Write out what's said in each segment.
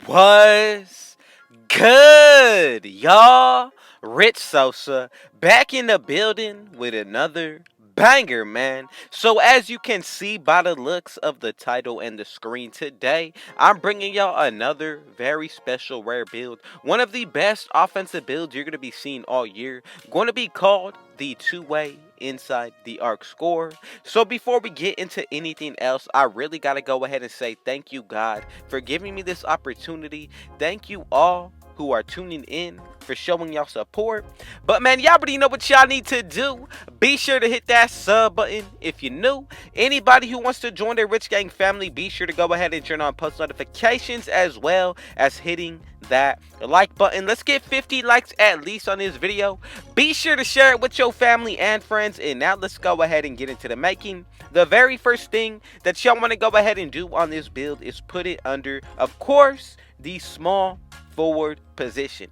Was good, y'all? Rich Sosa back in the building with another banger, man. So as you can see by the looks of the title and the screen today, I'm bringing y'all another very special rare build. One of the best offensive builds you're going to be seeing all year. Going to be called the two-way inside the arc score. So before we get into anything else, I really got to go ahead and say thank you, God, for giving me this opportunity. Thank you all who are tuning in for showing y'all support. But man, y'all already know what y'all need to do. Be sure to hit that sub button if you're new. Anybody who wants to join the Rich Gang family, be sure to go ahead and turn on post notifications as well as hitting that like button. Let's get 50 likes at least on this video. Be sure to share it with your family and friends. And now let's go ahead and get into the making. The very first thing that y'all want to go ahead and do on this build is put it under, of course, the small forward position.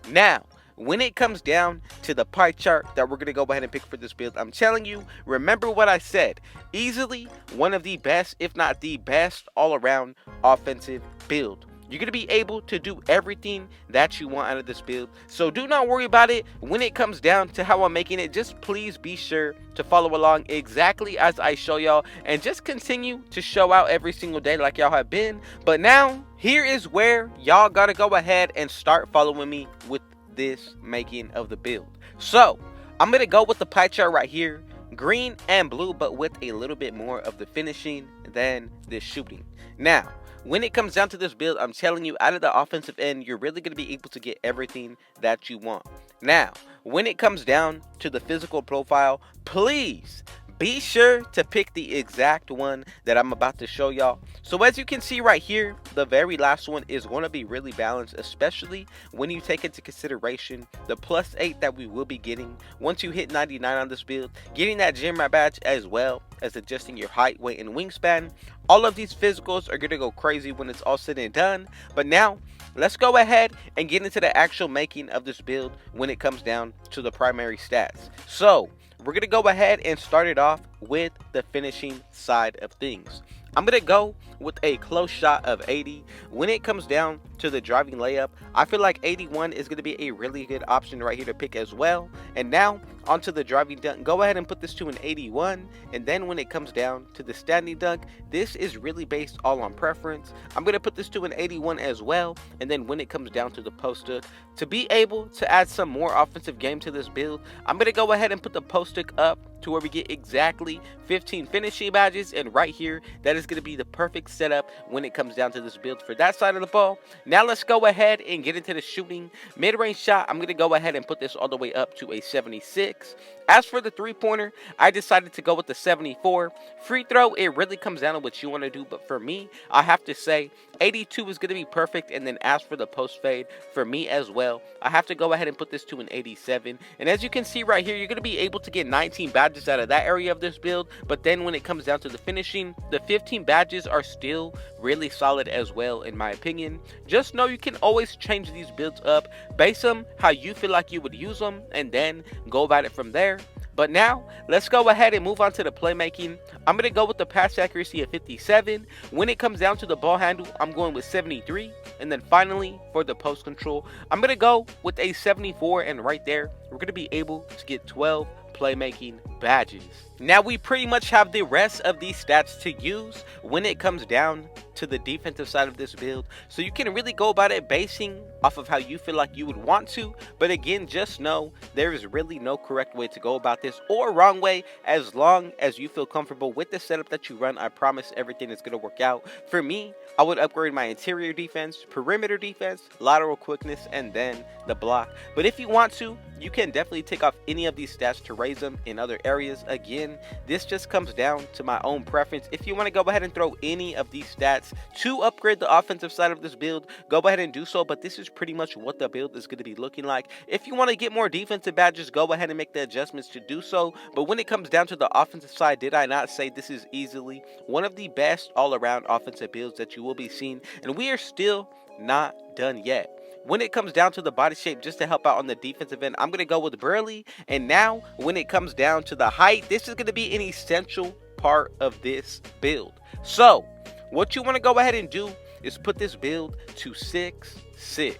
Now, when it comes down to the pie chart that we're going to go ahead and pick for this build, I'm telling you, remember what I said. Easily one of the best, if not the best, all-around offensive build. You're going to be able to do everything that you want out of this build. So do not worry about it when it comes down to how I'm making it. Just please be sure to follow along exactly as I show y'all. And just continue to show out every single day like y'all have been. But now, here is where y'all got to go ahead and start following me with this making of the build. So, I'm going to go with the pie chart right here. Green and blue, but with a little bit more of the finishing than the shooting. Now, when it comes down to this build, I'm telling you, out of the offensive end, you're really going to be able to get everything that you want. Now, when it comes down to the physical profile, please be sure to pick the exact one that I'm about to show y'all. So as you can see right here, the very last one is going to be really balanced, especially when you take into consideration the +8 that we will be getting once you hit 99 on this build, getting that gym rat badge as well as adjusting your height, weight, and wingspan. All of these physicals are going to go crazy when it's all said and done. But now, let's go ahead and get into the actual making of this build when it comes down to the primary stats. So, we're going to go ahead and start it off with the finishing side of things. I'm going to go with a close shot of 80. When it comes down to the driving layup, I feel like 81 is going to be a really good option right here to pick as well. And now, onto the driving dunk. Go ahead and put this to an 81. And then when it comes down to the standing dunk, this is really based all on preference. I'm going to put this to an 81 as well. And then when it comes down to the post hook, to be able to add some more offensive game to this build, I'm going to go ahead and put the post hook up to where we get exactly 15 finishing badges. And right here, that is going to be the perfect setup when it comes down to this build for that side of the ball. Now let's go ahead and get into the shooting. Mid-range shot, I'm going to go ahead and put this all the way up to a 76. As for the three-pointer, I decided to go with the 74. Free throw, it really comes down to what you want to do, but for me, I have to say 82 is going to be perfect. And then as for the post fade, for me as well, I have to go ahead and put this to an 87. And as you can see right here, you're going to be able to get 19 badges out of that area of this build. But then when it comes down to the finishing, the 15 badges are still really solid as well, in my opinion. Just know you can always change these builds up based on how you feel like you would use them, and then go about it from there. But now, let's go ahead and move on to the playmaking. I'm going to go with the pass accuracy of 57. When it comes down to the ball handle, I'm going with 73. And then finally, for the post control, I'm going to go with a 74. And right there, we're going to be able to get 12 playmaking badges. Now we pretty much have the rest of these stats to use when it comes down to the defensive side of this build, so you can really go about it basing off of how you feel like you would want to. But again, just know there is really no correct way to go about this or wrong way. As long as you feel comfortable with the setup that you run, I promise everything is going to work out. For me, I would upgrade my interior defense, perimeter defense, lateral quickness, and then the block. But if you want to, you can definitely take off any of these stats to raise them in other areas. Again, this just comes down to my own preference. If you want to go ahead and throw any of these stats to upgrade the offensive side of this build, go ahead and do so. But this is pretty much what the build is going to be looking like. If you want to get more defensive badges, go ahead and make the adjustments to do so. But when it comes down to the offensive side, did I not say this is easily one of the best all-around offensive builds that you will be seeing? And we are still not done yet. When it comes down to the body shape, just to help out on the defensive end, I'm going to go with Burley. And now, when it comes down to the height, this is going to be an essential part of this build. So, what you want to go ahead and do is put this build to 6'6".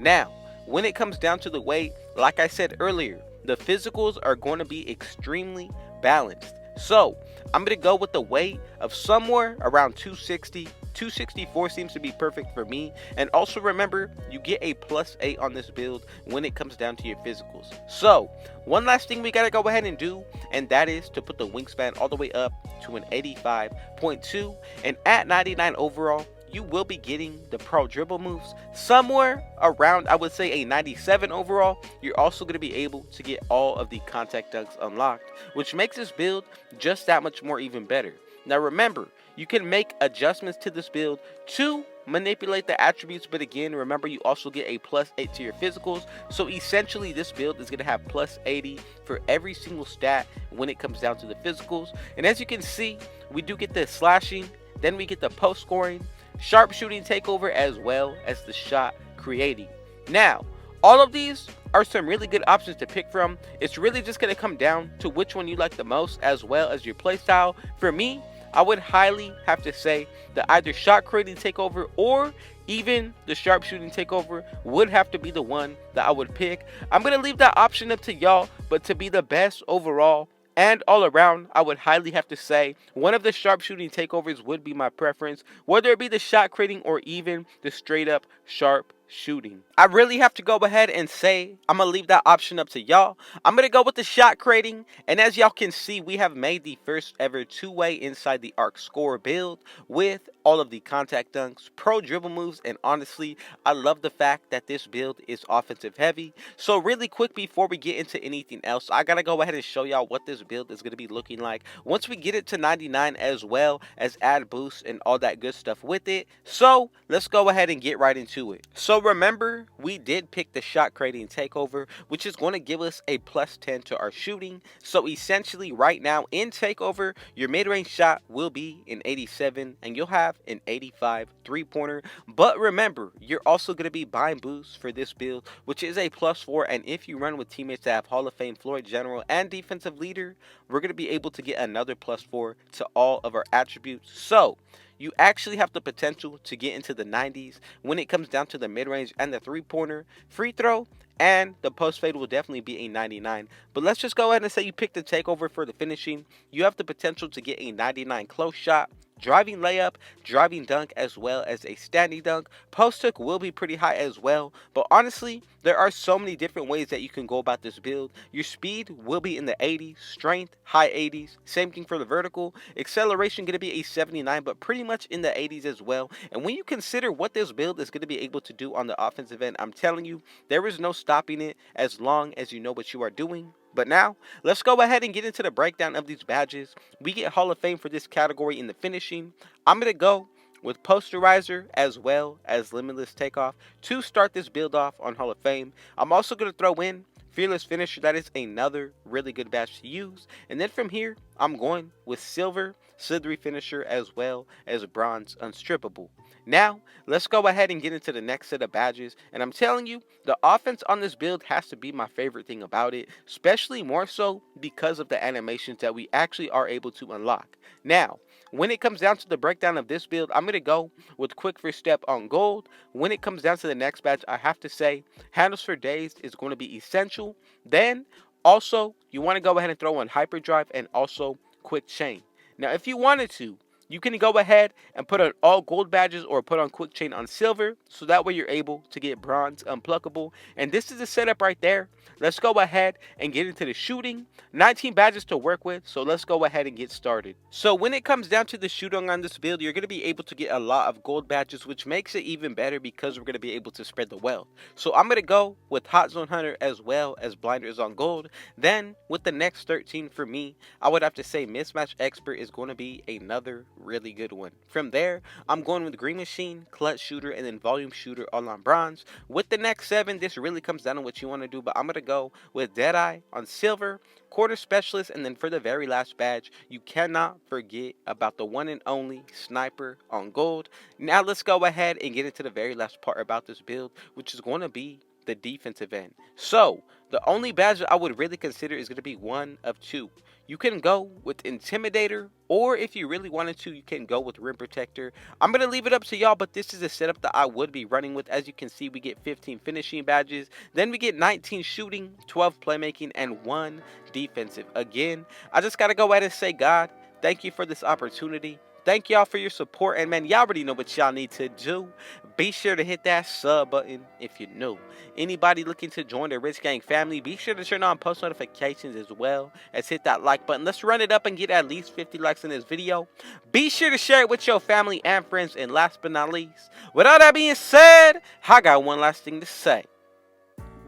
Now, when it comes down to the weight, like I said earlier, the physicals are going to be extremely balanced. So, I'm going to go with the weight of somewhere around 260. 264 seems to be perfect for me. And also remember, you get a +8 on this build when it comes down to your physicals. So, one last thing we got to go ahead and do, and that is to put the wingspan all the way up to an 85.2. And at 99 overall, you will be getting the pro dribble moves somewhere around, I would say, a 97 overall. You're also going to be able to get all of the contact dunks unlocked, which makes this build just that much more even better. Now remember, you can make adjustments to this build to manipulate the attributes, but again, remember, you also get a +8 to your physicals. So essentially, this build is going to have +80 for every single stat when it comes down to the physicals. And as you can see, we do get the slashing, then we get the post scoring, sharpshooting takeover, as well as the shot creating. Now, all of these are some really good options to pick from. It's really just going to come down to which one you like the most, as well as your playstyle. For me, I would highly have to say that either shot creating takeover or even the sharpshooting takeover would have to be the one that I would pick. I'm going to leave that option up to y'all, but to be the best overall and all around, I would highly have to say one of the sharpshooting takeovers would be my preference, whether it be the shot creating or even the straight up sharp shooting. I really have to go ahead and say I'm going to leave that option up to y'all. I'm going to go with the shot creating, and as y'all can see, we have made the first ever two-way inside the arc score build with all of the contact dunks, pro dribble moves, and honestly, I love the fact that this build is offensive heavy. So really quick before we get into anything else, I gotta go ahead and show y'all what this build is going to be looking like once we get it to 99, as well as add boosts and all that good stuff with it. So let's go ahead and get right into it. So remember, we did pick the shot creating takeover, which is going to give us a +10 to our shooting. So essentially right now in takeover, your mid-range shot will be an 87 and you'll have an 85 three-pointer. But remember, you're also going to be buying boosts for this build, which is a +4, and if you run with teammates that have Hall of Fame floor general and defensive leader, we're going to be able to get another +4 to all of our attributes. So you actually have the potential to get into the 90s when it comes down to the mid-range and the three-pointer, free throw, and the post fade will definitely be a 99. But let's just go ahead and say you pick the takeover for the finishing. You have the potential to get a 99 close shot, driving layup, driving dunk, as well as a standing dunk. Post hook will be pretty high as well, but honestly, there are so many different ways that you can go about this build. Your speed will be in the 80s, strength, high 80s, same thing for the vertical. Acceleration going to be a 79, but pretty much in the 80s as well. And when you consider what this build is going to be able to do on the offensive end, I'm telling you, there is no stopping it as long as you know what you are doing. But now, let's go ahead and get into the breakdown of these badges. We get Hall of Fame for this category in the finishing. I'm going to go with Posterizer as well as Limitless Takeoff to start this build off on Hall of Fame. I'm also going to throw in Fearless Finisher. That is another really good badge to use. And then from here, I'm going with Silver, Slithery Finisher, as well as Bronze Unstrippable. Now, let's go ahead and get into the next set of badges. And I'm telling you, the offense on this build has to be my favorite thing about it, especially more so because of the animations that we actually are able to unlock. Now, when it comes down to the breakdown of this build, I'm going to go with Quick First Step on gold. When it comes down to the next badge, I have to say Handles for Days is going to be essential. Then, also, you want to go ahead and throw in Hyperdrive and also Quick Chain. Now, if you wanted to, you can go ahead and put on all gold badges or put on Quick Chain on silver, so that way you're able to get bronze unpluckable. And this is the setup right there. Let's go ahead and get into the shooting. 19 badges to work with, so let's go ahead and get started. So when it comes down to the shooting on this build, you're going to be able to get a lot of gold badges, which makes it even better because we're going to be able to spread the wealth. So I'm going to go with Hot Zone Hunter as well as Blinders on gold. Then with the next 13 for me, I would have to say Mismatch Expert is going to be another really good one. From there, I'm going with Green Machine, Clutch Shooter, and then Volume Shooter all on bronze. With the next 7, this really comes down to what you want to do, but I'm going to go with Deadeye on silver, Quarter Specialist, and then for the very last badge, you cannot forget about the one and only Sniper on gold. Now let's go ahead and get into the very last part about this build, which is going to be the defensive end. So the only badge I would really consider is going to be one of two. You can go with Intimidator, or if you really wanted to, you can go with Rim Protector. I'm going to leave it up to y'all, but this is a setup that I would be running with. As you can see, we get 15 finishing badges, then we get 19 shooting, 12 playmaking, and 1 defensive. Again, I just got to go ahead and say, God, thank you for this opportunity. Thank y'all for your support, and man, y'all already know what y'all need to do. Be sure to hit that sub button if you're new. Anybody looking to join the Rich Gang family, be sure to turn on post notifications as well as hit that like button. Let's run it up and get at least 50 likes in this video. Be sure to share it with your family and friends, and last but not least, with all that being said, I got one last thing to say.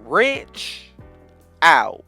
Rich out.